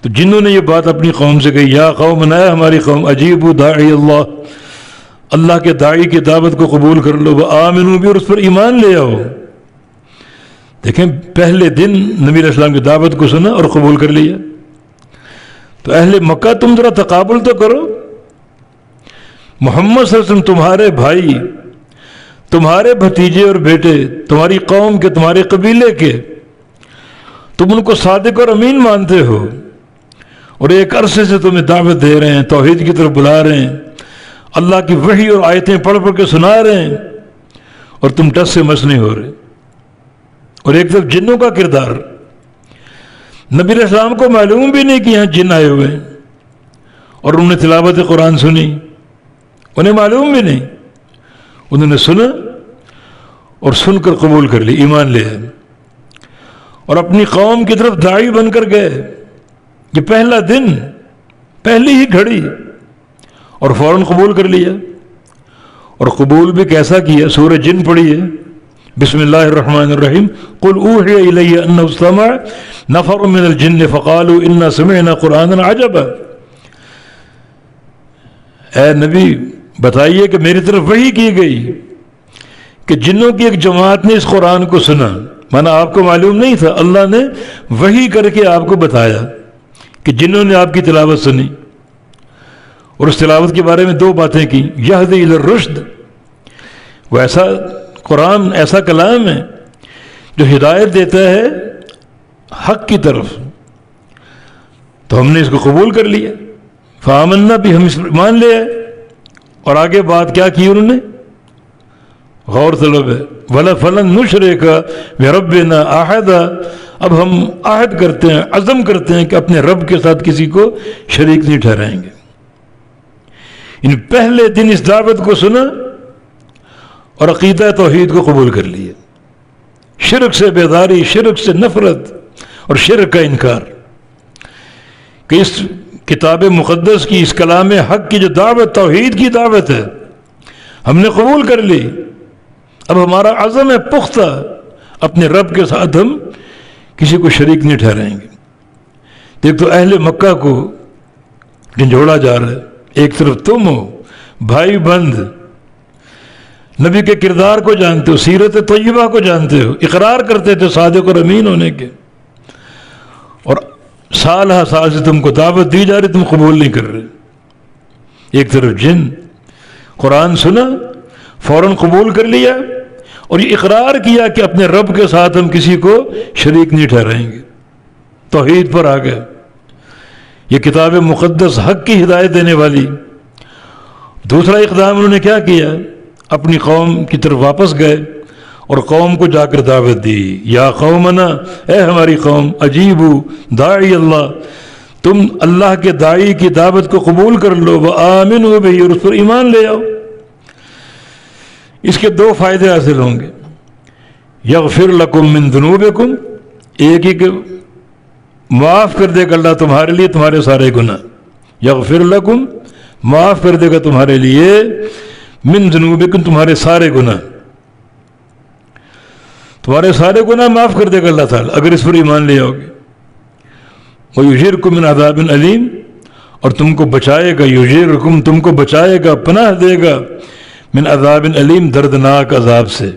تو جنہوں نے یہ بات اپنی قوم سے کہی، یا قوم، اے ہماری قوم، اجیبوا داعی اللہ، اللہ کے داعی کی دعوت کو قبول کر لو، وآمنوا بھی، اور اس پر ایمان لے آؤ۔ دیکھیں پہلے دن نبی علیہ السلام کی دعوت کو سنا اور قبول کر لیا۔ تو اہل مکہ تم ذرا تقابل تو کرو، محمد صلی اللہ علیہ وسلم تمہارے بھائی، تمہارے بھتیجے اور بیٹے، تمہاری قوم کے، تمہارے قبیلے کے، تم ان کو صادق اور امین مانتے ہو، اور ایک عرصے سے تمہیں دعوت دے رہے ہیں، توحید کی طرف بلا رہے ہیں، اللہ کی وحی اور آیتیں پڑھ پڑھ کے سنا رہے ہیں، اور تم ٹس سے مس نہیں ہو رہے۔ اور ایک طرف جنوں کا کردار، نبی علیہ السلام کو معلوم بھی نہیں کہ یہاں جن آئے ہوئے ہیں، اور انہوں نے تلاوت قرآن سنی، انہیں معلوم بھی نہیں، انہوں نے سنا اور سن کر قبول کر لی، ایمان لے آئے، اور اپنی قوم کی طرف داعی بن کر گئے۔ یہ پہلا دن، پہلی ہی گھڑی، اور فوراً قبول کر لیا۔ اور قبول بھی کیسا کیا؟ سورہ جن پڑھی ہے، بسم اللہ الرحمن الرحیم، قل اوحی الی انہ استمع نفر من الجن فقالوا انا سمعنا قرآنا عجبا۔ اے نبی بتائیے کہ میری طرف وحی کی گئی کہ جنوں کی ایک جماعت نے اس قرآن کو سنا، مانا آپ کو معلوم نہیں تھا، اللہ نے وحی کر کے آپ کو بتایا کہ جنوں نے آپ کی تلاوت سنی، اور اس تلاوت کے بارے میں دو باتیں کی، یہدی الی الرشد، وہ ایسا قرآن، ایسا کلام ہے جو ہدایت دیتا ہے حق کی طرف۔ تو ہم نے اس کو قبول کر لیا، فآمنا بھی، ہم اس پر ایمان لے آئے۔ اور آگے بات کیا کی انہوں نے؟ غور طلب ہے، وَلَفَلَن نُشْرِكَ بِرَبِّنَا أَحَدًا، اب ہم عہد کرتے ہیں، عزم کرتے ہیں کہ اپنے رب کے ساتھ کسی کو شریک نہیں ٹھہرائیں گے۔ ان پہلے دن اس دعوت کو سنا اور عقیدہ توحید کو قبول کر لیا، شرک سے بیداری، شرک سے نفرت اور شرک کا انکار، کہ اس کتاب مقدس کی، اس کلام حق کی جو دعوت توحید کی دعوت ہے، ہم نے قبول کر لی، اب ہمارا عزم ہے پختہ، اپنے رب کے ساتھ ہم کسی کو شریک نہیں ٹھہرائیں گے۔ دیکھ تو اہل مکہ کو جھنجھوڑا جا رہا ہے، ایک طرف تم ہو بھائی بند، نبی کے کردار کو جانتے ہو، سیرت طیبہ کو جانتے ہو، اقرار کرتے تھے صادق اور امین ہونے کے، اور سال ہا سال سے تم کو دعوت دی جا رہی، تم قبول نہیں کر رہے۔ ایک طرف جن، قرآن سنا، فوراً قبول کر لیا، اور یہ اقرار کیا کہ اپنے رب کے ساتھ ہم کسی کو شریک نہیں ٹھہرائیں گے، توحید پر آ گئے۔ یہ کتاب مقدس حق کی ہدایت دینے والی۔ دوسرا اقدام انہوں نے کیا کیا؟ اپنی قوم کی طرف واپس گئے اور قوم کو جا کر دعوت دی، یا قومنا، اے ہماری قوم، اجیبو داعی اللہ، تم اللہ کے داعی کی دعوت کو قبول کر لو، وآمنوا بہ، اور اس پر ایمان لے آؤ۔ اس کے دو فائدے حاصل ہوں گے، یغفر لکم من ذنوبکم، ایک ہی کہ معاف کر دے گا اللہ تمہارے لیے تمہارے سارے گناہ، یغفر لکم، معاف کر دے گا تمہارے لیے، من ذنوبکم، تمہارے سارے گناہ، تمہارے سارے گناہ معاف کر دے گا اللہ تعالیٰ اگر اس پر ایمان لے آؤ گے۔ وَيُجِرْكُم مِّنْ عَذَابٍ أَلِيمٍ، اور تم کو بچائے گا، یُجِرْكُم، تم کو بچائے گا، پناہ دے گا، من عذاب علیم، دردناک عذاب سے۔